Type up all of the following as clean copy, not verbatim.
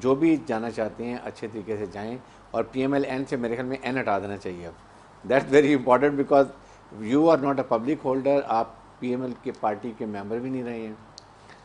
جو بھی جانا چاہتے ہیں اچھے طریقے سے جائیں, اور پی ایم ایل این سے میرے خیال میں این ہٹا دینا چاہیے اب. That's very important because you are not a public holder, آپ پی ایم ایل کے پارٹی کے ممبر بھی نہیں رہے ہیں,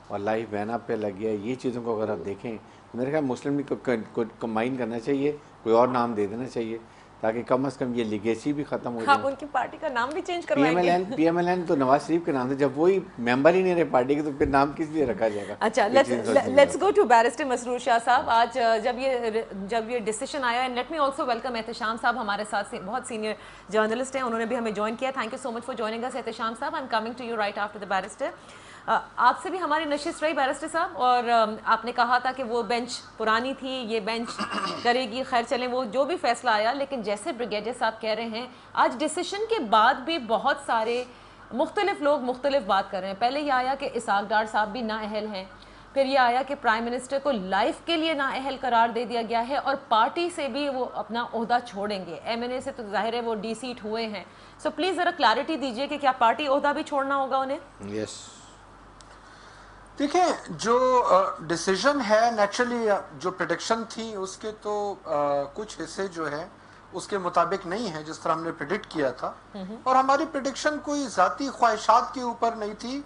اور لائف بین آپ پہ لگ گیا. یہ چیزوں کو اگر آپ دیکھیں تو میرے خیال مسلم لیگ کو کمبائن کرنا چاہیے, کوئی اور نام دے دینا چاہیے, تاکہ کم از کم یہ لیگیسی بھی ختم ہو آپ جائے. ان کی پارٹی کا نام بھی چینج پی ایم کروائیں ایل گے؟ این تو نواز شریف کے نام سے, جب وہی ممبر ہی نہیں رہے پارٹی کے تو پھر نام کس لیے رکھا جائے گا. اچھا, لیٹس گو ٹو بیرسٹر مسرور شاہ صاحب. آج جب یہ ڈیسیشن آیا, and let me also welcome Ehtesham sahab, ہمارے ساتھ بہت سینئر جرنلسٹ ہیں, انہوں نے بھی ہمیں جوائن کیا. Thank you so much for joining us Ehtesham صاحب. I am coming to you right after the barrister. آپ سے بھی ہماری نشست رہی بیرسٹر صاحب, اور آپ نے کہا تھا کہ وہ بینچ پرانی تھی, یہ بینچ کرے گی. خیر چلیں, وہ جو بھی فیصلہ آیا, لیکن جیسے بریگیڈیئر صاحب کہہ رہے ہیں, آج ڈیسیشن کے بعد بھی بہت سارے مختلف لوگ مختلف بات کر رہے ہیں. پہلے یہ آیا کہ اسحاق ڈار صاحب بھی نااہل ہیں, پھر یہ آیا کہ پرائم منسٹر کو لائف کے لیے نااہل قرار دے دیا گیا ہے, اور پارٹی سے بھی وہ اپنا عہدہ چھوڑیں گے. ایم این اے سے تو ظاہر ہے وہ ڈی سیٹ ہوئے ہیں. سو پلیز ذرا کلیئرٹی دیجیے کہ کیا پارٹی عہدہ بھی چھوڑنا ہوگا انہیں؟ یس, دیکھیں جو ڈیسیژن ہے نیچرلی جو پریڈکشن تھی اس کے تو کچھ حصے جو ہے اس کے مطابق نہیں ہے جس طرح ہم نے پریڈکٹ کیا تھا, اور ہماری پریڈکشن کوئی ذاتی خواہشات کے اوپر نہیں تھی.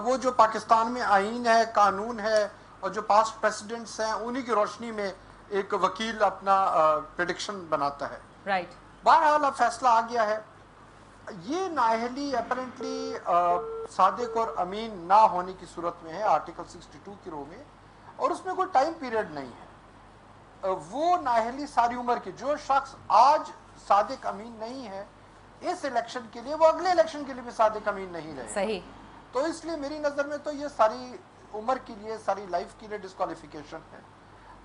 وہ جو پاکستان میں آئین ہے, قانون ہے, اور جو پاسٹ پریسیڈنٹس ہیں انہی کی روشنی میں ایک وکیل اپنا پریڈکشن بناتا ہے. رائٹ. بہرحال اب فیصلہ آ گیا ہے. یہ نااہلی اپیرنٹلی صادق اور امین نہ ہونے کی صورت میں ہے آرٹیکل 62 کی رو میں, اور اس میں کوئی ٹائم پیریڈ نہیں ہے. وہ نااہلی ساری عمر کی, جو شخص آج صادق امین نہیں ہے اس الیکشن کے لیے, وہ اگلے الیکشن کے لیے بھی صادق امین نہیں رہے. صحیح. تو اس لیے میری نظر میں تو یہ ساری عمر کے لیے, ساری لائف کے لیے ڈسکوالیفیکیشن ہے.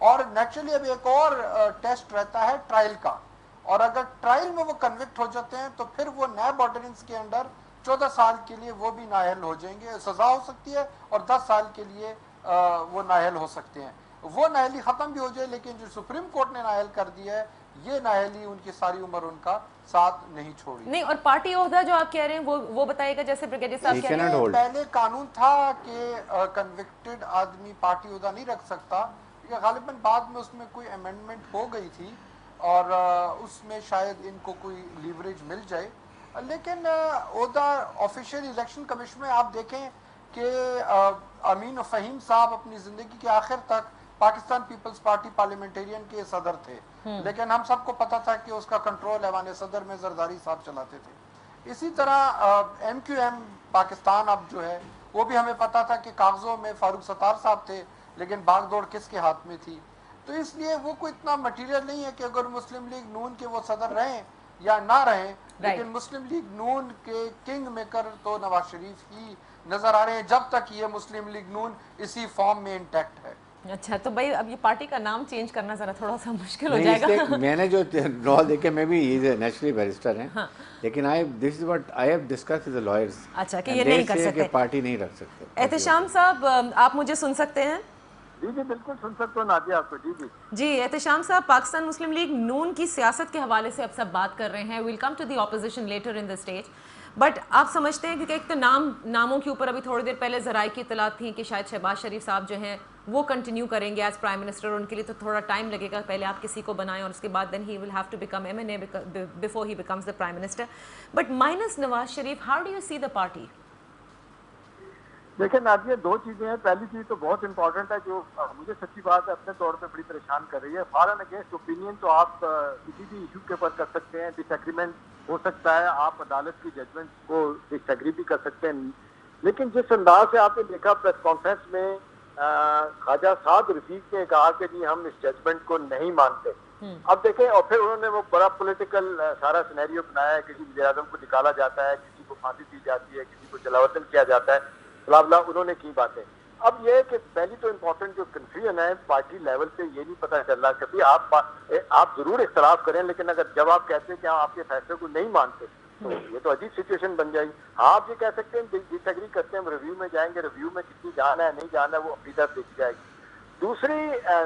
اور نیچرلی اب ایک اور ٹیسٹ رہتا ہے ٹرائل کا, اور اگر ٹرائل میں وہ کنوکٹ ہو جاتے ہیں تو پھر وہ نیب آرڈیننس کے انڈر 14 سال کے لیے وہ بھی نااہل ہو جائیں گے, سزا ہو سکتی ہے, اور 10 سال کے لیے وہ نااہل ہو سکتے ہیں. وہ نااہلی ختم بھی ہو جائے, لیکن جو سپریم کورٹ نے نااہل کر دیا ہے یہ نااہلی ان کی ساری عمر ان کا ساتھ نہیں چھوڑی. نہیں, اور پارٹی عہدہ جو آپ کہہ رہے ہیں وہ بتائیے گا, جیسے بریگیڈیئر صاحب کہہ رہے ہیں. پہلے قانون تھا کہ کنوکٹڈ آدمی پارٹی عہدہ نہیں رکھ سکتا, کیونکہ غالباً بعد میں اس میں کوئی امینڈمنٹ ہو گئی تھی اور اس میں شاید ان کو کوئی لیوریج مل جائے. لیکن عہدہ آفیشیل الیکشن کمیشن میں آپ دیکھیں کہ امین و فہیم صاحب اپنی زندگی کے آخر تک پاکستان پیپلز پارٹی پارلیمنٹیرین کے صدر تھے, لیکن ہم سب کو پتا تھا کہ اس کا کنٹرول ایوان صدر میں زرداری صاحب چلاتے تھے. اسی طرح ایم کیو ایم پاکستان اب جو ہے وہ بھی ہمیں پتا تھا کہ کاغذوں میں فاروق ستار صاحب تھے, لیکن باغ دوڑ کس کے ہاتھ میں تھی. تو اس لیے وہ کوئی اتنا مٹیریل نہیں ہے کہ اگر مسلم لیگ نون کے وہ صدر رہیں یا نہ رہیں, لیکن مسلم لیگ نون کے کنگ میکر تو نواز شریف ہی نظر آ رہے ہیں جب تک یہ مسلم لیگ نون اسی فارم میں انٹیکٹ ہے. اچھا, تو بھائی اب یہ پارٹی کا نام چینج کرنا ذرا تھوڑا سا مشکل ہو جائے گا. میں نے جو رول دیکھے, میں بھی نیچرلی بیرسٹر ہیں, لیکن this is what I have discuss with the lawyers. اچھا, کہ یہ نہیں کر سکتے, پارٹی نہیں رکھ سکتے. احتشام صاحب آپ مجھے سن سکتے ہیں؟ جی جی بالکل سن سکتے ہو نادیہ آپ کو. جی جی جی, احتشام صاحب, پاکستان مسلم لیگ نون کی سیاست کے حوالے سے اب سب بات کر رہے ہیں. Welcome to the opposition leader in the stage, but آپ سمجھتے ہیں, کیونکہ ایک تو ناموں کے اوپر ابھی تھوڑی دیر پہلے ذرائع کی اطلاعات تھیں کہ شاید شہباز شریف صاحب جو ہیں وہ کنٹینیو کریں گے ایز پرائم منسٹر, اور ان کے لیے تو تھوڑا ٹائم لگے گا, پہلے آپ کسی کو بنائیں اور اس کے بعد then he will have to become M N A before he becomes the prime minister. But minus Nawaz Sharif, how do you see the party? دیکھیں نادیہ, دو چیزیں ہیں. پہلی چیز تو بہت امپورٹنٹ ہے جو مجھے سچی بات ہے اپنے طور پہ بڑی پریشان کر رہی ہے. فار اینڈ اگینسٹ اوپینین تو آپ کسی بھی ایشو کے اوپر کر سکتے ہیں, ڈس ایگریمنٹ ہو سکتا ہے, آپ عدالت کی ججمنٹ کو ڈس ایگری بھی کر سکتے ہیں, لیکن جس انداز سے آپ نے دیکھا پریس کانفرنس میں خواجہ سعد رفیق نے کہا کہ جی ہم اس ججمنٹ کو نہیں مانتے. اب دیکھیں, اور پھر انہوں نے وہ بڑا پولیٹیکل سارا سینیریو بنایا ہے, کسی وزیر اعظم کو نکالا جاتا ہے, کسی کو پھانسی دی جاتی ہے, کسی کو جلاوطن کیا جاتا ہے, بلا بلا انہوں نے کی باتیں. اب یہ ہے کہ پہلی تو امپورٹنٹ جو کنفیوژن ہے پارٹی لیول پہ یہ نہیں پتہ چل رہا, کبھی آپ ضرور اختلاف کریں, لیکن اگر جب آپ کہتے ہیں کہ آپ کے فیصلے کو نہیں مانتے تو یہ تو عجیب سچویشن بن جائے گی. آپ یہ کہہ سکتے ہیں ڈس ایگری کرتے ہیں, ہم ریویو میں جائیں گے, ریویو میں کتنی جانا ہے نہیں جانا ہے وہ اپنی طرف دیکھی جائے گی. دوسری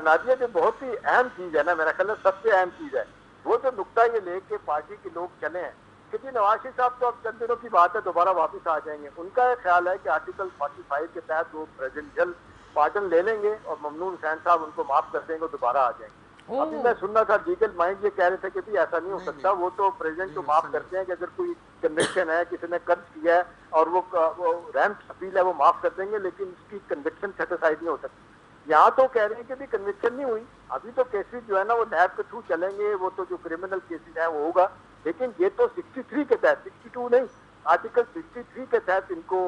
نادیہ جو بہت ہی اہم چیز ہے نا, میرا خیال ہے سب سے اہم چیز ہے, وہ جو نقطہ یہ لے کے پارٹی کے لوگ چلے ہیں کہ جی نواز شریف صاحب تو اب چند دنوں کی بات ہے دوبارہ واپس آ جائیں گے. ان کا خیال ہے کہ آرٹیکل 45 کے تحت وہ پریزیڈنشل پارٹن لے لیں گے اور ممنون حسین صاحب ان کو معاف کر دیں گے, دوبارہ آ جائیں گے. ابھی میں سننا تھا لیگل مائنڈ یہ کہہ رہے تھے کہ بھی ایسا نہیں ہو سکتا, وہ تو پریزیڈنٹ کو معاف کرتے ہیں کہ اگر کوئی کنوکشن ہے, کسی نے قرض کیا ہے اور وہ رحم اپیل ہے وہ معاف کر دیں گے, لیکن اس کی کنوکشن سیٹسفائڈ نہیں ہو سکتی. یہاں تو کہہ رہے ہیں کہ بھی کنوکشن نہیں ہوئی, ابھی تو کیسز جو ہے نا وہ نیب کے تھرو چلیں گے, وہ تو جو کرمنل کیسز ہیں وہ ہوگا, لیکن یہ تو 63 کے تحت, 62 نہیں, آرٹیکل 63 کے تحت ان کو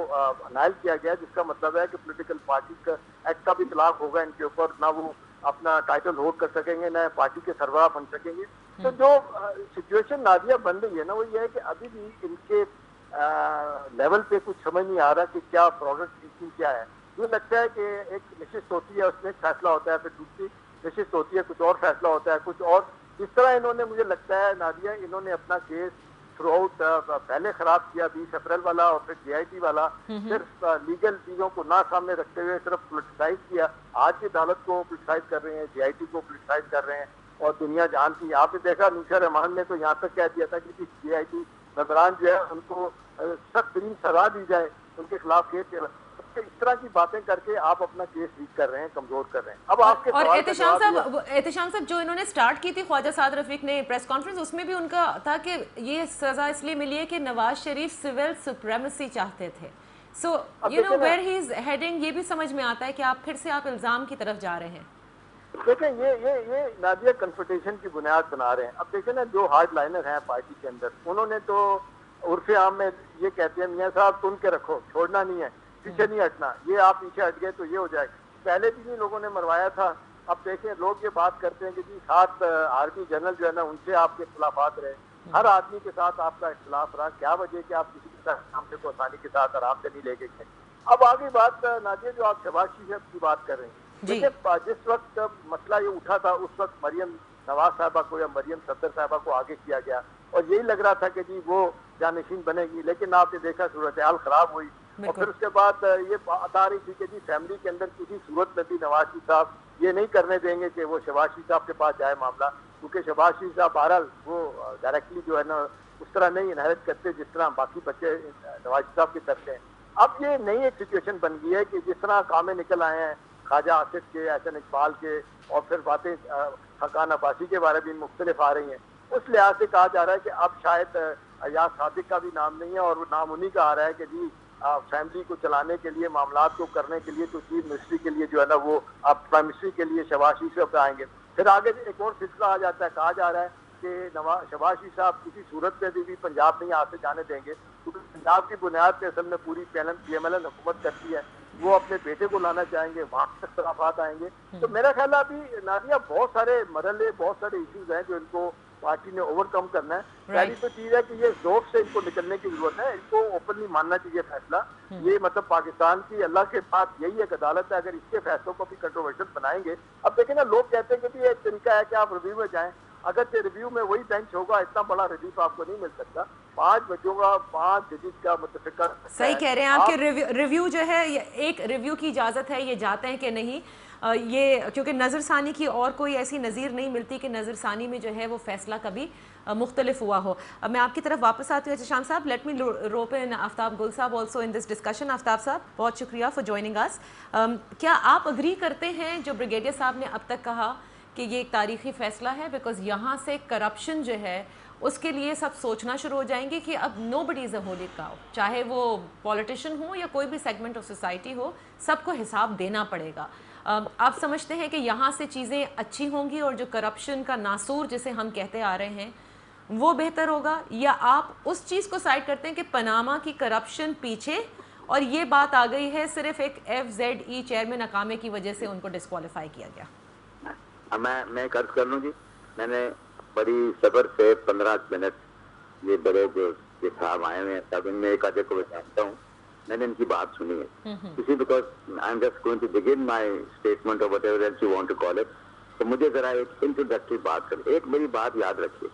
نائل کیا گیا, جس کا مطلب ہے کہ پولیٹیکل پارٹی کا ایکٹ کا بھی اطلاق ہوگا ان کے اوپر, نہ وہ اپنا ٹائٹل ہولڈ کر سکیں گے, نہ پارٹی کے سربراہ بن سکیں گے. تو جو سچویشن نادیہ بن رہی ہے نا وہ یہ ہے کہ ابھی بھی ان کے لیول پہ کچھ سمجھ نہیں آ رہا کہ کیا پروڈکٹ کیا ہے. مجھے لگتا ہے کہ ایک نشست ہوتی ہے, اس میں ایک فیصلہ ہوتا ہے, پھر دوسری نشست ہوتی ہے, کچھ اور فیصلہ ہوتا ہے, کچھ اور. جس طرح انہوں نے, مجھے لگتا ہے نادیہ, انہوں نے اپنا کیس تھرو آؤٹ پہلے خراب کیا 20 اپریل والا اور پھر GIT والا, صرف لیگل چیزوں کو نہ سامنے رکھتے ہوئے صرف پولیٹیسائز کیا. آج کی عدالت کو پولیٹیسائز کر رہے ہیں, GIT کو پولیٹیسائز کر رہے ہیں, اور دنیا جانتی. آپ نے دیکھا نوشا رحمان نے تو یہاں تک کہہ دیا تھا کہ GIT ممبران جو ہے ان کو سخت ترین سزا دی جائے, ان کے خلاف کیس. اس طرح کی باتیں کر کے آپ اپنا کیس ویک کر رہے ہیں, کمزور کر رہے ہیں. اب آپ کے اور احتشام صاحب جو انہوں نے سٹارٹ کی تھی خواجہ سعد رفیق نے پریس کانفرنس, اس میں بھی ان کا تھا کہ یہ سزا اس لیے ملی ہے کہ نواز شریف سول سپریمیسی چاہتے تھے. So you know where he is heading, یہ بھی سمجھ میں آتا ہے کہ آپ پھر سے آپ الزام کی طرف جا رہے ہیں. دیکھیں یہ نادیہ کنفرٹیشن کی بنیاد بنا رہے ہیں. اب دیکھیں نا, جو ہارڈ لائنر ہیں پارٹی کے اندر, انہوں نے تو عرف عام میں یہ کہتے ہیں میاں صاحب تن کے رکھو, چھوڑنا نہیں ہے, پیچھے نہیں ہٹنا, یہ آپ پیچھے ہٹ گئے تو یہ ہو جائے گا. پہلے بھی نہیں لوگوں نے مروایا تھا. اب دیکھیں لوگ یہ بات کرتے ہیں کہ جی 7 آرمی جنرل جو ہے نا ان سے آپ کے اختلافات رہے, ہر آدمی کے ساتھ آپ کا اختلاف رہا, کیا وجہ کہ آپ کسی کے ساتھ سامنے کو آسانی کے ساتھ آرام سے نہیں لے کے گئے. اب آگے بات نادیہ, جو آپ شہباز شریف کی بات کر رہے ہیں, جس وقت مسئلہ یہ اٹھا تھا اس وقت مریم نواز صاحبہ کو یا مریم صفدر صاحبہ کو آگے کیا گیا, اور یہی لگ رہا تھا کہ جی وہ جانشین بنے گی, لیکن آپ نے دیکھا صورتحال خراب ہوئی. اور پھر اس کے بعد یہ بات آ رہی تھی کہ جی فیملی کے اندر کسی صورت میں بھی نواز شریف صاحب یہ نہیں کرنے دیں گے کہ وہ شہباز شریف صاحب کے پاس جائے معاملہ, کیونکہ شہباز شریف صاحب بہرحال وہ ڈائریکٹلی جو ہے نا اس طرح نہیں انہیرٹ کرتے جس طرح باقی بچے نواز شریف صاحب کے کرتے ہیں. اب یہ نئی ایک سچویشن بن گئی ہے کہ جس طرح کامیں نکل آئے ہیں خواجہ آصف کے, احسن اقبال کے, اور پھر باتیں حقان عباسی کے بارے میں مختلف آ رہی ہیں, اس لحاظ سے کہا جا رہا ہے کہ اب شاید ایاز صادق کا بھی نام نہیں ہے, اور وہ نام انہی کا آ رہا ہے کہ جی فیملی کو چلانے کے لیے, معاملات کو کرنے کے لیے, تو چیف منسٹری کے لیے جو ہے نا وہ اب پرائم منسٹری کے لیے شہباز شریف صاحب آئیں گے. پھر آگے ایک اور سلسلہ آ جاتا ہے, کہا جا رہا ہے کہ شہباز شریف صاحب کسی صورت میں بھی پنجاب نہیں آتے جانے دیں گے, کیونکہ پنجاب کی بنیاد پہ اصل میں پوری PMLN حکومت کرتی ہے, وہ اپنے بیٹے کو لانا چاہیں گے, وہاں اختلافات آئیں گے. تو میرا خیال ہے ابھی نادیہ بہت سارے مرحلے, بہت سارے ایشوز ہیں جو ان کو پارٹی نے اوور کم کرنا ہے. پہلی تو چیز ہے کہ یہ ذوق سے ان کو نکلنے کی ضرورت ہے, ان کو اوپنلی ماننا چاہیے فیصلہ. یہ مطلب پاکستان کی اللہ کے پاس یہی ایک عدالت ہے, اگر اس کے فیصلوں کو بھی کنٹروورشل بنائیں گے. اب دیکھیں نا, لوگ کہتے ہیں کہ ایک طریقہ ہے کہ آپ ریویو میں جائیں, اگر ریویو میں وہی بینچ ہوگا, اتنا بڑا ریلیف آپ کو نہیں مل سکتا. 5 بچوں کا 5 ججز کا متفقہ. صحیح کہہ رہے ہیں آپ کہ ریویو جو ہے, ایک ریویو کی اجازت ہے, یہ جاتے ہیں کہ نہیں, یہ کیونکہ نظر ثانی کی اور کوئی ایسی نظیر نہیں ملتی کہ نظر ثانی میں جو ہے وہ فیصلہ کبھی مختلف ہوا ہو. اب میں آپ کی طرف واپس آتی ہوں احتشام صاحب. لیٹ می روپ ان آفتاب گل صاحب آلسو ان دس ڈسکشن. آفتاب صاحب بہت شکریہ فار جوائننگ اس. کیا آپ اگری کرتے ہیں جو بریگیڈیئر صاحب نے اب تک کہا کہ یہ ایک تاریخی فیصلہ ہے, بیکاز یہاں سے کرپشن جو ہے اس کے لیے سب سوچنا شروع ہو جائیں گے کہ اب نو بڈی از اے ہولی کاؤ, چاہے وہ پولیٹیشین ہو یا کوئی بھی سیگمنٹ آف سوسائٹی ہو, سب کو حساب دینا پڑے گا. آپ سمجھتے ہیں کہ یہاں سے چیزیں اچھی ہوں گی اور جو کرپشن کا ناسور جسے ہم کہتے آ رہے ہیں وہ بہتر ہوگا, یا آپ اس چیز کو سائڈ کرتے ہیں کہ پاناما کی کرپشن پیچھے اور یہ بات آ گئی ہے صرف ایک FZE چیئرمین اقامے کی وجہ سے ان کو ڈسکوالیفائی کیا گیا؟ میں عرض کر لوں جی, میں نے بڑی صبر سے 15 منٹ یہ بڑے جو صاحب آئے ہوئے ہیں سب ان میں ایک آدھے کو جانتا ہوں, میں نے ان کی بات سنی ہے. اسی because I am just going to begin my statement اور whatever else you want to call it. تو مجھے ذرا ایک انٹروڈکٹری بات کر, ایک میری بات یاد رکھیے,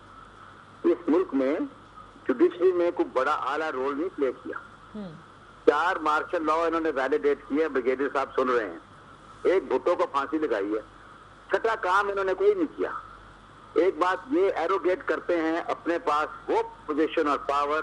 اس ملک میں جوڈیشری میں کوئی بڑا اعلیٰ رول نہیں پلے کیا. 4 مارشل لا انہوں نے ویلیڈیٹ کیا, بریگیڈیئر صاحب سن رہے ہیں, ایک بھٹو کو پھانسی لگائی ہے, 6 کام انہوں نے کوئی نہیں کیا. ایک بات یہ ایروگیٹ کرتے ہیں اپنے پاس وہ پوزیشن اور power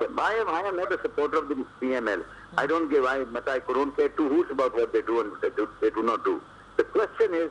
I am not a supporter of the PML. I don't give, I don't care two hoots about what they do and they do not do. The question is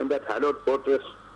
in that hallowed fortress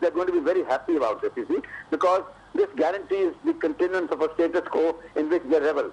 they're going to be very happy about this, you see, because this guarantees the continuance of a status quo in which they revel.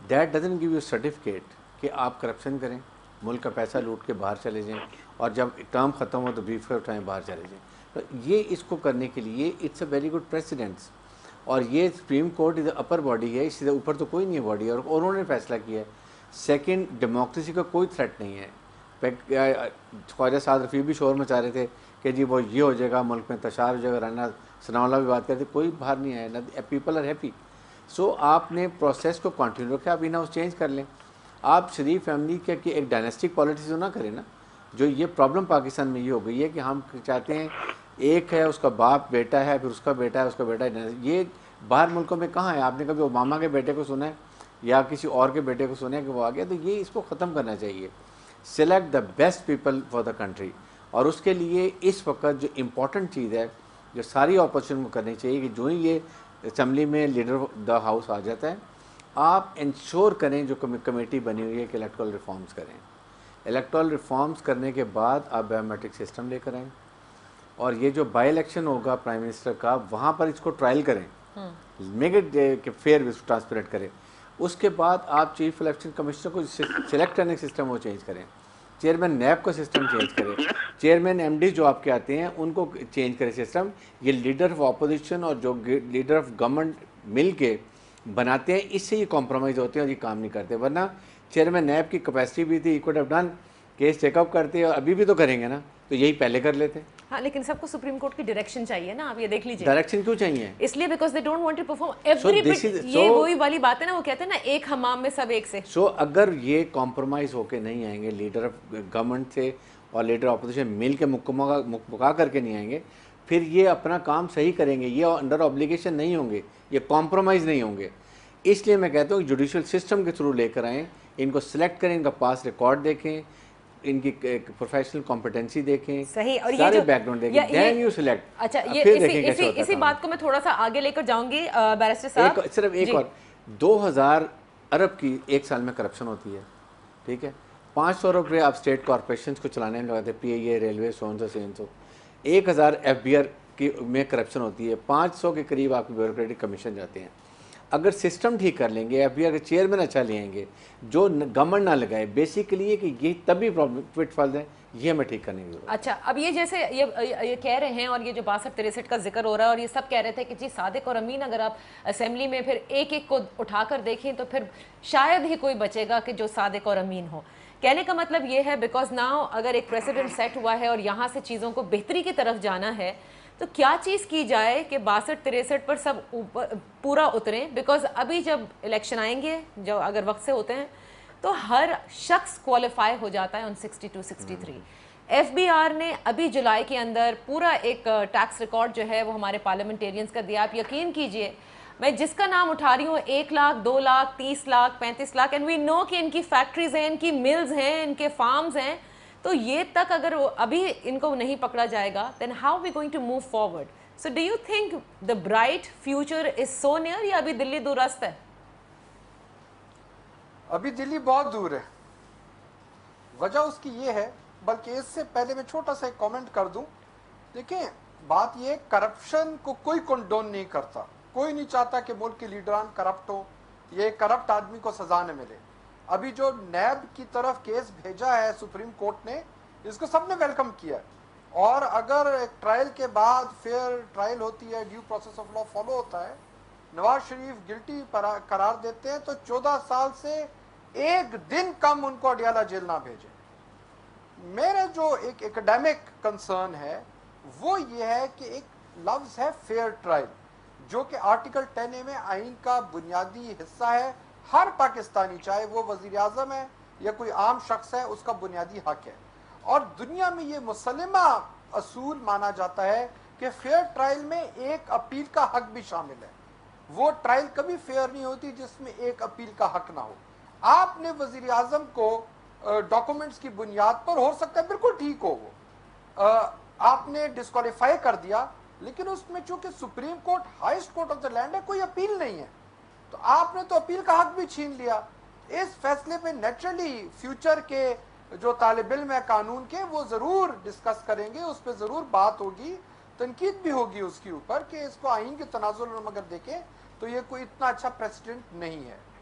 That doesn't give you certificate کہ آپ corruption کریں, ملک کا پیسہ لوٹ کے باہر چلے جائیں, اور جب ٹرم ختم ہو تو بریف اٹھائیں باہر چلے جائیں. تو یہ اس کو کرنے کے لیے it's a very good precedents. اور یہ supreme court is upper body ہے, اس سے اوپر تو کوئی نہیں ہے باڈی, اور انہوں نے فیصلہ کیا ہے. سیکنڈ, ڈیموکریسی کا کوئی تھریٹ نہیں ہے. خواجہ سعد رفیع بھی شور مچا رہے تھے کہ جی وہ یہ ہو جائے گا, ملک میں انتشار ہو جائے گا, رانا ثناء اللہ بھی بات کرتے, کوئی باہر نہیں آیا, پیپل آر ہیپی. سو آپ نے پروسیس کو کنٹینیو رکھا, آپ ان ہاؤس چینج کر لیں. آپ شریف فیملی کے ایک ڈائنیسٹک پالیٹکس نہ کریں نا. جو یہ پرابلم پاکستان میں یہ ہو گئی ہے کہ ہم چاہتے ہیں ایک ہے, اس کا باپ بیٹا ہے, پھر اس کا بیٹا ہے, اس کا بیٹا ہے. یہ باہر ملکوں میں کہاں ہے؟ آپ نے کبھی اوباما کے بیٹے کو سنا ہے یا کسی اور کے بیٹے کو سنا ہے کہ وہ آ گیا؟ تو یہ اس کو ختم کرنا چاہیے. Select the best people for the country. اور اس کے لیے اس وقت جو امپورٹنٹ چیز ہے, جو ساری اپوزیشن کو کرنی چاہیے, کہ جو ہی یہ اسمبلی میں لیڈر دا ہاؤس آ جاتا ہے, آپ انشور کریں جو کمیٹی بنی ہوئی ہے کہ الیکٹرل ریفارمز کریں. الیکٹرل ریفارمز کرنے کے بعد آپ بایو میٹرک سسٹم لے کر آئیں, اور یہ جو بائی الیکشن ہوگا پرائم منسٹر کا, وہاں پر اس کو ٹرائل کریں, میک اٹ فیئر, ٹرانسپیرنٹ کریں. اس کے بعد آپ چیف الیکشن کمشنر کو سلیکٹ کرنے کا سسٹم وہ چینج کریں, چیئرمین نیب کا سسٹم چینج کریں, چیئرمین ایم ڈی جو آپ کے آتے ہیں ان کو چینج کریں سسٹم. یہ لیڈر آف اپوزیشن اور جو لیڈر آف گورنمنٹ مل کے بناتے ہیں, اس سے یہ کمپرومائز ہوتے ہیں اور یہ کام نہیں کرتے. ورنہ چیئرمین نیب کی کیپیسٹی بھی تھی, could have done, case check up کرتے, اور ابھی بھی تو کریں گے نا, تو یہی پہلے کر لیتے. ہاں لیکن سب کو سپریم کورٹ کی ڈائریکشن چاہیے نا, آپ یہ دیکھ لیجیے. ڈائریکشن کیوں چاہیے؟ اس لیے because they don't want to perform every bit. یہ وہی والی بات ہے نا, وہ کہتے ہیں نا ایک حمام میں سب ایک سے. سو اگر یہ کمپرومائز ہو کے نہیں آئیں گے, لیڈر آف گورنمنٹ سے اور لیڈر اپوزیشن مل کے مکا کر کے نہیں آئیں گے, پھر یہ اپنا کام صحیح کریں گے, یہ انڈر آبلیگیشن نہیں ہوں گے, یہ کمپرومائز نہیں ہوں گے. اس لیے میں کہتا ہوں کہ جوڈیشل سسٹم کے تھرو لے کر آئیں, ان کو سلیکٹ کریں, ان کا پاس ریکارڈ دیکھیں, ان کی پروفیشنل کمپیٹنسی دیکھیں, صحیح, اور سارے یہ بیک گراؤنڈ دیکھیں, دین یو سلیکٹ. اچھا, یہ اسی بات کو میں تھوڑا سا آگے لے کر جاؤں گی بیرسٹر صاحب. صرف ایک اور, 2000 ارب کی ایک سال میں کرپشن ہوتی ہے, ٹھیک ہے, 500 روپے آپ اسٹیٹ کارپوریشنس کو چلانے میں لگاتے ہیں, پی اے, ریلوے, سو 1000 ایف بی آر کی میں کرپشن ہوتی ہے, 500 کے قریب آپ کے بیوروکریٹک کمیشن جاتے ہیں. اگر سسٹم ٹھیک کر لیں گے, ایف بی آر کے چیئرمین اچھا لے آئیں گے, جو گورنمنٹ نہ لگائے, بیسیکلی یہ کہ یہ تبھی پٹ فالز ہیں, یہ ہمیں ٹھیک کرنے کی ضرورت ہے. اچھا, اب یہ جیسے یہ کہہ رہے ہیں, اور یہ جو 62-63 کا ذکر ہو رہا ہے, اور یہ سب کہہ رہے تھے کہ جی صادق اور امین اگر آپ اسمبلی میں پھر ایک ایک کو اٹھا کر دیکھیں تو پھر شاید ہی کوئی بچے گا کہ جو صادق اور امین ہو. کہنے کا مطلب یہ ہے بیکاز ناؤ اگر ایک پریسیڈنٹ سیٹ ہوا ہے اور یہاں سے چیزوں کو بہتری کی طرف جانا ہے, تو کیا چیز کی جائے کہ 62-63 پر سب پورا اتریں. بیکاز ابھی جب الیکشن آئیں گے, جو اگر وقت سے ہوتے ہیں, تو ہر شخص کوالیفائی ہو جاتا ہے ان 62-63. ایف بی آر نے ابھی جولائی کے اندر پورا ایک ٹیکس ریکارڈ جو ہے وہ ہمارے پارلیمنٹیرینز کا دیا. آپ یقین کیجئے, میں جس کا نام اٹھا رہی ہوں 1 لاکھ, 2 لاکھ, 30 لاکھ, 35 لاکھ, اینڈ وی نو کہ ان کی فیکٹریز ہیں, ان کی ملز ہیں, ان کے فارمز ہیں. تو یہ تک اگر ابھی ان کو نہیں پکڑا جائے گا, then how are we going to move forward? So do you think the bright future is so near یا ابھی دلی دور راست ہے؟ ابھی دلی بہت دور ہے. وجہ اس کی یہ ہے, بلکہ اس سے پہلے میں چھوٹا سا ایک کامنٹ کر دوں. دیکھیں بات یہ, کرپشن کو کوئی کنڈون نہیں کرتا, کوئی نہیں چاہتا کہ ملک کے لیڈران کرپٹ ہو, یہ کرپٹ آدمی کو سزا نہ ملے. ابھی جو نیب کی طرف کیس بھیجا ہے سپریم کورٹ نے, اس کو سب نے ویلکم کیا ہے. اور اگر ایک ٹرائل کے بعد فیئر ٹرائل ہوتی ہے, due process of law follow ہوتا ہے, نواز شریف گلٹی قرار دیتے ہیں, تو 14 سال سے ایک دن کم ان کو اڈیالہ جیل نہ بھیجے. میرے جو ایک ایکڈیمک کنسرن ہے وہ یہ ہے کہ ایک لفظ ہے فیئر ٹرائل, جو کہ آرٹیکل 10A میں آئین کا بنیادی حصہ ہے. ہر پاکستانی, چاہے وہ وزیر اعظم ہے یا کوئی عام شخص ہے, اس کا بنیادی حق ہے. اور دنیا میں یہ مسلمہ اصول مانا جاتا ہے کہ فیئر ٹرائل میں ایک اپیل کا حق بھی شامل ہے. وہ ٹرائل کبھی فیئر نہیں ہوتی جس میں ایک اپیل کا حق نہ ہو. آپ نے وزیر اعظم کو ڈاکومنٹس کی بنیاد پر, ہو سکتا ہے بالکل ٹھیک ہو وہ, آپ نے ڈسکوالیفائی کر دیا, لیکن اس میں چونکہ supreme court highest court of the land ہے, کوئی اپیل نہیں ہے, تو آپ نے تو اپیل کا حق بھی چھین لیا. اس فیصلے پہ نیچرلی فیوچر کے جو طالب علم ہے قانون کے, وہ ضرور ڈسکس کریں گے, اس پہ ضرور بات ہوگی, تنقید بھی ہوگی اس کے اوپر کہ اس کو آئین کے تناظر میں اگر دیکھیں تو یہ کوئی اتنا اچھا پریسیڈنٹ نہیں ہے.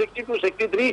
62-63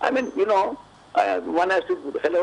I mean, you know, one has to, hello.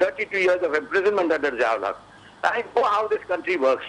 32 years of imprisonment under Zia-ul Haq. I know how this country works.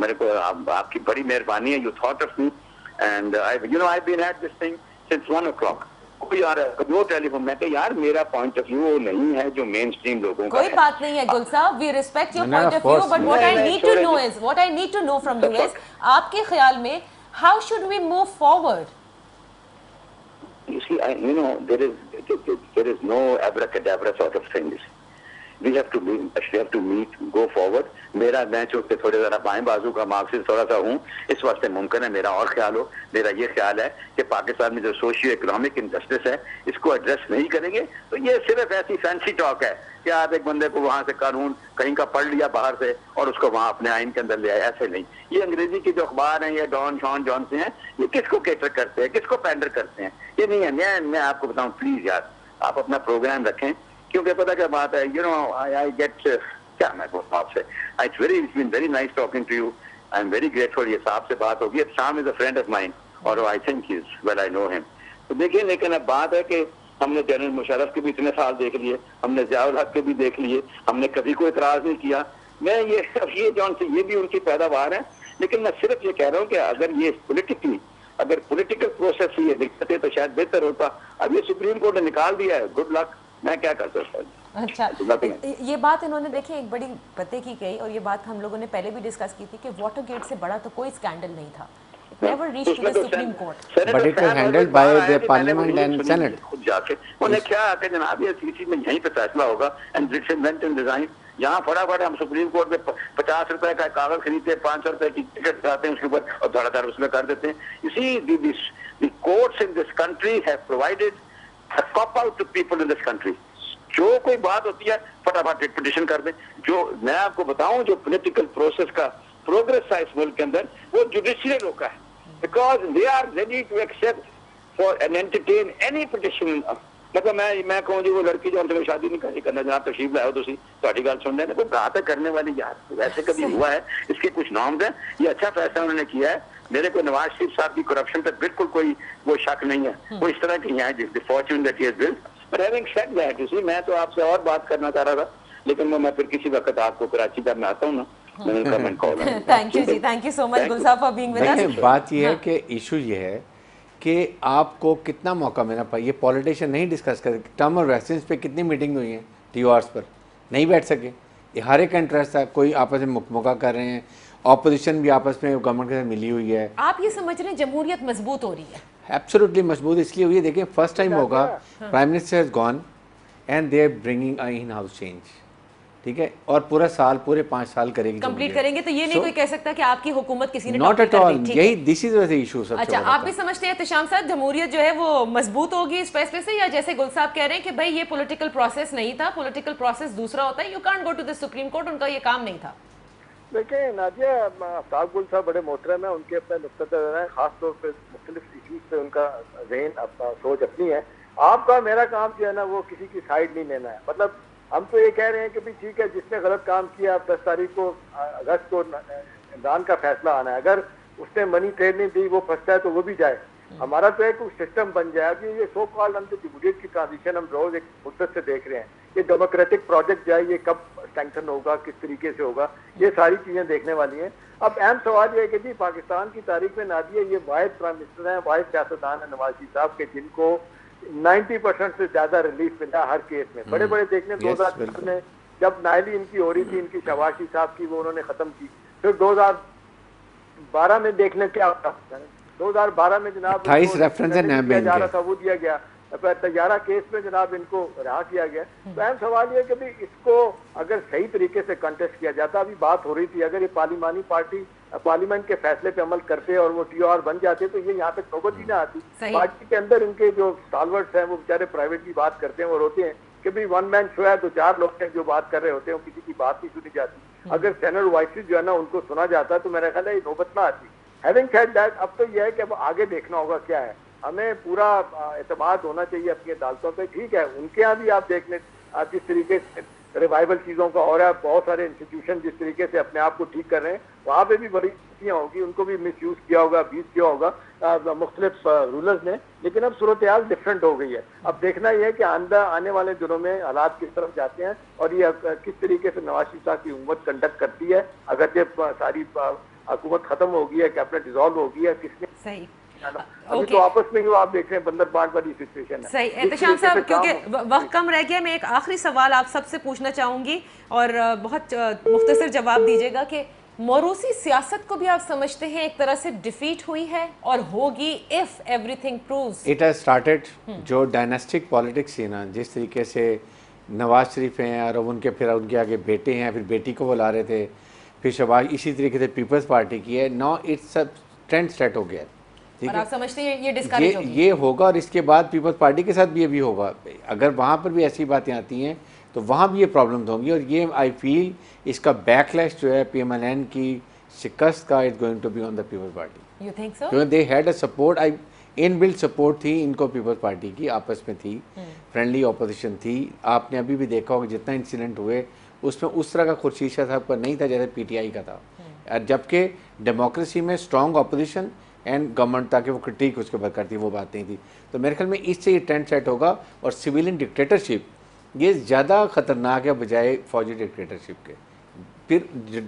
میرے کو آپ کی بڑی مہربانی ہے. You thought of me and I've been at this thing since 1 o'clock. کوئی آ رہا ہے وہ ٹیلی فون میں کہ یار میرا پوائنٹ آف ویو نہیں ہے جو مین اسٹریم لوگوں کا. کوئی بات نہیں ہے Gul sahab, we respect your point of view, but what I need to know from you is آپ کے خیال میں how should we move forward? You see, there is no abracadabra sort of thing. We have to meet, go forward. میرا میں چونکہ تھوڑے ذرا بائیں بازو کا مارکسسٹ تھوڑا سا ہوں, اس واسطے ممکن ہے میرا اور خیال ہو. میرا یہ خیال ہے کہ پاکستان میں جو سوشیو اکنامک انجسٹس ہے اس کو ایڈریس نہیں کریں گے تو یہ صرف ایسی فینسی ٹاک ہے کہ آپ ایک بندے کو وہاں سے قانون کہیں کا پڑھ لیا باہر سے اور اس کو وہاں اپنے آئین کے اندر لے آئے. ایسے نہیں. یہ انگریزی کے جو اخبار ہیں, یہ ڈان شان جان سے ہیں, یہ کس کو کیٹر کرتے ہیں, کس کو پینڈر کرتے ہیں, یہ نہیں ہے. میں آپ کو بتاؤں پلیز یار آپ اپنا پروگرام رکھیں, کیونکہ پتہ کیا بات ہے, I get کیا میں بولتا ہوں آپ سے. It's been very nice talking to you. I'm very grateful. یہ صاحب سے بات ہوگی. Sam is a friend of mine اور I think I know him. تو دیکھیے, لیکن اب بات ہے کہ ہم نے جنرل مشرف کے بھی اتنے سال دیکھ لیے, ہم نے ضیاء الحق کے بھی دیکھ لیے, ہم نے کبھی کوئی اعتراض نہیں کیا. میں یہ جون سے یہ بھی ان کی پیداوار ہے, لیکن میں صرف یہ کہہ رہا ہوں کہ اگر یہ پولیٹیکل پروسیس یہ دقت ہے تو شاید بہتر ہوتا. اب یہ سپریم کورٹ نے نکال دیا ہے, گڈ لک, میں کیا کر سکتا ہوں. اچھا, یہ بات انہوں نے دیکھیں ایک بڑی پتے کی کہی, اور یہ بات ہم لوگوں نے پہلے بھی ڈسکس کی تھی کہ واٹر گیٹ سے بڑا تو کوئی اسکینڈل نہیں تھا. Never reached to the Supreme Court. But it was handled by the Parliament and Senate. خود جا کے انہوں نے کیا کہ جناب یہ سی میں یہیں پہ فیصلہ ہوگا. اینڈ ریسنٹ اینڈ ڈیزائن یہاں فٹافٹ ہم سپریم کورٹ میں 50 روپے کا کاغذ خریدتے ہیں, 500 روپے کی ٹکٹ کراتے ہیں اس کے اوپر اور دھڑا دھڑ اس میں کر دیتے ہیں. You see, the courts in this country have provided a cop out to people in this country. جو کوئی بات ہوتی ہے فٹافٹ پٹیشن کر دیں. جو میں آپ کو بتاؤں جو پولیٹیکل پروسیس کا پروگریس تھا اس ملک کے اندر وہ جوڈیشیل روکا ہے, because they are ready to accept for and entertain any petition. مطلب میں کہوں جی وہ لڑکی جو ہم سے شادی نہیں کرنا, جناب تشریف لائے ہو تھی گل سن رہے ہیں, کوئی بات ہے کرنے والی یار ویسے کبھی ہوا ہے. اس کے کچھ نامز ہیں. یہ اچھا فیصلہ انہوں نے کیا ہے. میرے کو نواز شریف صاحب کی کرپشن پہ بالکل کوئی وہ شک نہیں ہے. وہ اس طرح کی ہیں جس the fortune that he has built. But having said that, you see, میں تو آپ سے اور بات کرنا چاہ رہا تھا, لیکن وہ میں پھر کسی وقت آپ کو کراچی جب میں آتا ہوں نا thank you ji, thank you so much Gill صاحب فار بینگ ود اس. بات یہ ہے کہ ایشو یہ ہے کہ آپ کو کتنا موقع ملنا پڑا. یہ پولیٹیشین نہیں ڈسکس کر, ٹرم اور ریسنس پہ کتنی میٹنگ ہوئی ہیں ٹی او آرس پر, نہیں بیٹھ سکے. یہ ہر ایک کا انٹرسٹ ہے, کوئی آپس میں موقع کر رہے ہیں, اپوزیشن بھی آپس میں گورنمنٹ کے ساتھ ملی ہوئی ہے. آپ یہ سمجھ رہے ہیں جمہوریت مضبوط ہو رہی ہے؟ ایبسولوٹلی مضبوط اس لیے ہوئی ہے. دیکھیں فرسٹ ٹائم ہوگا prime minister has gone and they are bringing in house change, ٹھیک ہے, اور پورا سال پورے 5 سال کرے گی, کمپلیٹ کریں گے. تو یہ نہیں کوئی کہہ سکتا کہ آپ کی حکومت کسی نے ناٹ ایٹ آل. یہی دس از ویسے ایشو. اچھا, آپ بھی سمجھتے ہیں احتشام صاحب جمہوریت جو ہے وہ مضبوط ہوگی اس فیصلے سے, یا جیسے گل صاحب کہہ رہے ہیں کہ بھائی یہ پولیٹیکل پروسیس نہیں تھا, پولیٹیکل پروسیس دوسرا ہوتا ہے, you can't go to the supreme court, ان کا یہ کام نہیں تھا؟ دیکھیں نادیہ, آفتاب گل صاحب بڑے محترم ہیں, ان کے اپنے نقطۂ نظر ہیں, خاص طور پہ مختلف ایشوز پہ ان کا ذہن اپنا سوچ اپنی ہے. آپ کا میرا کام جو ہے نا وہ کسی کی سائڈ نہیں لینا ہے. مطلب ہم تو یہ کہہ رہے ہیں کہ بھی ٹھیک ہے, جس نے غلط کام کیا 10 تاریخ کو اگست کو عمران کا فیصلہ آنا ہے, اگر اس نے منی ٹرین نہیں دی وہ پھنستا ہے تو وہ بھی جائے. ہمارا تو ایک سسٹم بن جائے. ابھی یہ سو کال ہم جو جمہوریت کی ٹرانزیشن ہم روز ایک مدت سے دیکھ رہے ہیں, یہ ڈیموکریٹک پروجیکٹ جو ہے یہ کب سینکشن ہوگا, کس طریقے سے ہوگا, یہ ساری چیزیں دیکھنے والی ہیں. اب اہم سوال یہ ہے کہ جی پاکستان کی تاریخ میں نادیہ یہ واحد پرائم منسٹر ہیں, واحد سیاستدان ہیں نواز شریف صاحب کے, جن کو 90% سے زیادہ ریلیف ملا ہر کیس میں. بڑے بڑے دیکھنے 2010 میں جب نائلی ان کی ہو رہی تھی, ان کی شہباز شریف صاحب کی, وہ انہوں نے ختم کی. پھر 2012 میں دیکھ لیں کیا ہوتا ہے. 2012 میں جناب 28 ریفرنس جا رہا تھا وہ دیا گیا, طیارہ کیس میں جناب ان کو رہا کیا گیا. تو اہم سوال یہ کہ بھی اس کو اگر صحیح طریقے سے کنٹیسٹ کیا جاتا, ابھی بات ہو رہی تھی اگر یہ پارلیمانی پارٹی پارلیمنٹ کے فیصلے پہ عمل کرتے اور وہ ٹی او آر بن جاتے تو یہ یہاں تک نوبت ہی نہ آتی. پارٹی کے اندر ان کے جو اسٹالورٹس ہیں وہ بیچارے پرائیویٹلی بات کرتے ہیں, وہ روتے ہیں کہ بھی ون مین شو ہے, 2-4 لوگ ہیں جو بات کر رہے ہوتے ہیں, کسی کی بات نہیں سنی جاتی. اگر سینٹ وائسز جو ہے نا ان کو سنا جاتا تو میرا خیال ہے یہ نوبت نہ آتی. ہیونگ سیڈ دیٹ, اب تو یہ ہے کہ اب آگے دیکھنا ہوگا کیا ہے. ہمیں پورا اعتماد ہونا چاہیے اپنی عدالتوں پہ. ٹھیک ہے, ان کے یہاں بھی آپ دیکھ لیں جس طریقے سے ریوائول چیزوں کا ہو رہا ہے, بہت سارے انسٹیٹیوشن جس طریقے سے اپنے آپ کو ٹھیک کر رہے ہیں, وہاں پہ بھی بڑی غلطیاں ہوگی, ان کو بھی مس یوز کیا ہوگا, ابیوز کیا ہوگا مختلف رولرز نے. لیکن اب صورتحال ڈفرینٹ ہو گئی ہے. اب دیکھنا یہ ہے کہ آنے والے دنوں میں حالات کس طرف جاتے ہیں اور یہ کس طریقے سے نواز شریف صاحب کی حکومت کنڈکٹ کرتی ہے. اگرچہ ساری حکومت ختم ہو گئی ہے, کیبنٹ ڈیزالو ہو گئی ہے, کس نے صحیح. ابھی تو آپس میں جو آپ دیکھ رہے ہیں بندر بانٹ والی سچویشن ہے. صحیح. احتشام صاحب کیونکہ وقت کم رہ گیا, میں ایک آخری سوال آپ سب سے پوچھنا چاہوں گی اور بہت مختصر جواب دیجیے گا کہ موروثی سیاست کو بھی آپ سمجھتے ہیں ایک طرح سے ڈیفیٹ ہوئی ہے اور ہوگی if everything proves. It has started جو ڈائناسٹک پالیٹکس تھی نا, جس طریقے سے نواز شریف ہیں اور ان کے آگے بیٹے ہیں, پھر بیٹی کو وہ لا رہے تھے, پھر شہباز اسی طریقے سے پیپلز پارٹی کی ہے. ناؤ اٹس ٹرینڈ سیٹ ہو گیا. اور آپ سمجھتے ہیں یہ ڈسکریج ہوگی؟ یہ ہوگا, اور اس کے بعد پیپلز پارٹی کے ساتھ بھی یہ بھی ہوگا. اگر وہاں پر بھی ایسی باتیں آتی ہیں تو وہاں بھی یہ پرابلمز ہوں گی, اور یہ آئی فیل اس کا بیک لیش جو ہے پی ایم ایل این کی شکست کا is going to be on the Peoples Party. You think so? کیونکہ they had a support, inbuilt support تھی ان کو پیپلز پارٹی کی, آپس میں تھی, فرینڈلی اپوزیشن تھی. آپ نے ابھی بھی دیکھا ہوگا جتنا انسیڈنٹ ہوئے اس میں اس طرح کا خورشید شاہ صاحب کا نہیں تھا جیسے پی ٹی آئی کا تھا, جبکہ ڈیموکریسی میں اسٹرانگ اپوزیشن اینڈ گورنمنٹ تاکہ وہ کرٹیک اس کے بعد کرتی, وہ بات نہیں تھی. تو میرے خیال میں اس سے یہ ٹرینڈ سیٹ ہوگا, اور سویلین ڈکٹیٹرشپ یہ زیادہ خطرناک ہے بجائے فوجی ڈکٹیٹرشپ کے. پھر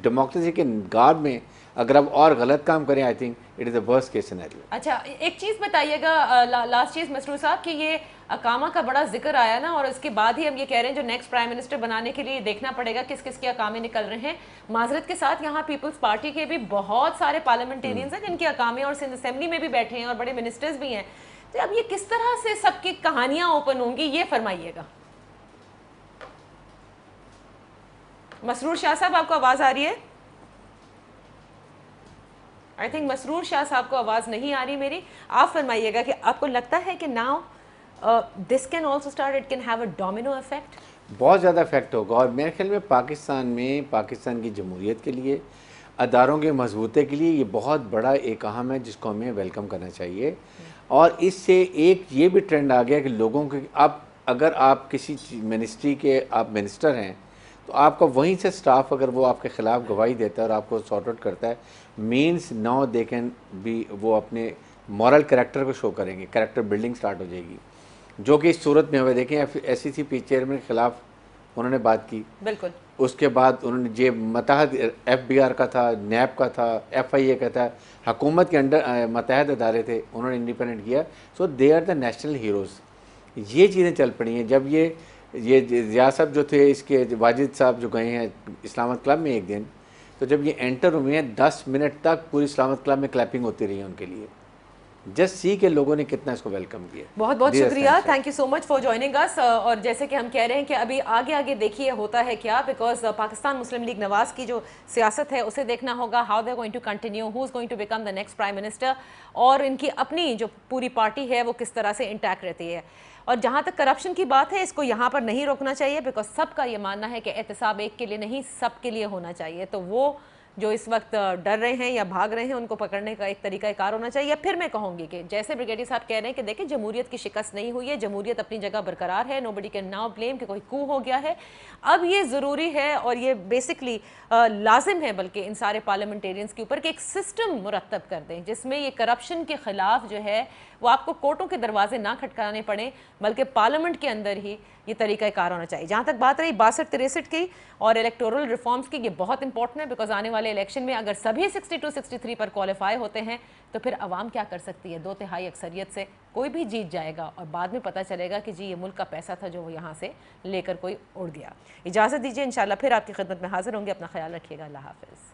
ڈیموکریسی کے گارڈ میں اگر آپ اور غلط کام کریں, I think it is a worst case scenario. اچھا ایک چیز بتائیے گا, لاسٹ چیز مسرور صاحب, کہ یہ اقامہ کا بڑا ذکر آیا نا, اور اس کے بعد ہی ہم یہ کہہ رہے ہیں جو نیکسٹ پرائم منسٹر بنانے کے لیے دیکھنا پڑے گا کس کس کے اقامے نکل رہے ہیں. معذرت کے ساتھ یہاں پیپلز پارٹی کے بھی بہت سارے پارلیمنٹیرینز ہیں جن کے اقامے اور سندھ اسمبلی میں بھی بیٹھے ہیں اور بڑے منسٹرز بھی ہیں. تو اب یہ کس طرح سے سب کی کہانیاں اوپن ہوں گی, یہ فرمائیے گا. مسرور شاہ صاحب آپ کو آواز آ رہی ہے؟ آئی تھنک مسرور شاہ صاحب کو آواز نہیں آ رہی میری. آپ فرمائیے گا کہ آپ کو لگتا ہے کہ now this can also start, it can have a domino effect. بہت زیادہ افیکٹ ہوگا, اور میرے خیال میں پاکستان کی جمہوریت کے لیے, اداروں کے مضبوطے کے لیے یہ بہت بڑا ایک اہم ہے جس کو ہمیں ویلکم کرنا چاہیے. اور اس سے ایک یہ بھی ٹرینڈ آ گیا کہ لوگوں کے اگر آپ کسی منسٹری کے آپ منسٹر ہیں تو آپ کا وہیں سے سٹاف اگر وہ آپ کے خلاف گواہی دیتا ہے اور آپ کو سارٹ آؤٹ کرتا ہے, مینس ناؤ دے کین بھی وہ اپنے مورل کریکٹر کو شو کریں گے, کریکٹر بلڈنگ سٹارٹ ہو جائے گی, جو کہ اس صورت میں ہوئے. دیکھیں ایس سی پی چیئرمین کے خلاف انہوں نے بات کی, بالکل, اس کے بعد انہوں نے جو متحد ایف بی آر کا تھا, نیب کا تھا, ایف آئی اے کا تھا, حکومت کے انڈر متحد ادارے تھے, انہوں نے انڈیپینڈنٹ کیا. So they are the national heroes. یہ چیزیں چل پڑی ہیں. جب یہ ضیاء صاحب جو تھے, اس کے واجد صاحب جو گئے ہیں اسلامت کلب میں ایک دن, تو جب یہ انٹر ہوئے ہیں 10 منٹ تک پوری اسلامت کلب میں کلیپنگ ہوتی رہی ہے ان کے لیے. جسٹ سی کہ لوگوں نے کتنا اس کو ویلکم کیا. بہت بہت شکریہ, thank you so much for joining us. اور جیسے کہ ہم کہہ رہے ہیں کہ ابھی آگے دیکھیے ہوتا ہے کیا, بیکاز پاکستان مسلم لیگ نواز کی جو سیاست ہے اسے دیکھنا ہوگا, how they going to continue, who is going to become the next prime minister, اور ان کی اپنی جو پوری پارٹی ہے وہ کس طرح سے انٹیکٹ رہتی ہے. اور جہاں تک کرپشن کی بات ہے, اس کو یہاں پر نہیں روکنا چاہیے, بیکاز سب کا یہ ماننا ہے کہ احتساب ایک کے لیے نہیں سب کے لیے ہونا چاہیے. تو وہ جو اس وقت ڈر رہے ہیں یا بھاگ رہے ہیں ان کو پکڑنے کا ایک طریقہ کار ہونا چاہیے. پھر میں کہوں گی کہ جیسے بریگیڈیئر صاحب کہہ رہے ہیں کہ دیکھیں جمہوریت کی شکست نہیں ہوئی ہے, جمہوریت اپنی جگہ برقرار ہے, نو بڈی کین ناؤ بلیم کہ کوئی کو ہو گیا ہے. اب یہ ضروری ہے اور یہ بیسکلی لازم ہے بلکہ ان سارے پارلیمنٹیرینز کے اوپر کہ ایک سسٹم مرتب کر دیں جس میں یہ کرپشن کے خلاف جو ہے وہ آپ کو کورٹوں کے دروازے نہ کھٹکانے پڑیں, بلکہ پارلیمنٹ کے اندر ہی یہ طریقہ کار ہونا چاہیے. جہاں تک بات رہی 62-63 کی اور الیکٹورل ریفارمز کی, یہ بہت امپورٹنٹ ہے, بیکاز آنے والے الیکشن میں اگر سبھی 62-63 پر کوالیفائی ہوتے ہیں تو پھر عوام کیا کر سکتی ہے, 2/3 اکثریت سے کوئی بھی جیت جائے گا, اور بعد میں پتہ چلے گا کہ جی یہ ملک کا پیسہ تھا جو وہ یہاں سے لے کر کوئی اڑ گیا. اجازت دیجیے, انشاءاللہ پھر آپ کی خدمت میں حاضر ہوں گے. اپنا خیال رکھیے گا. اللہ حافظ.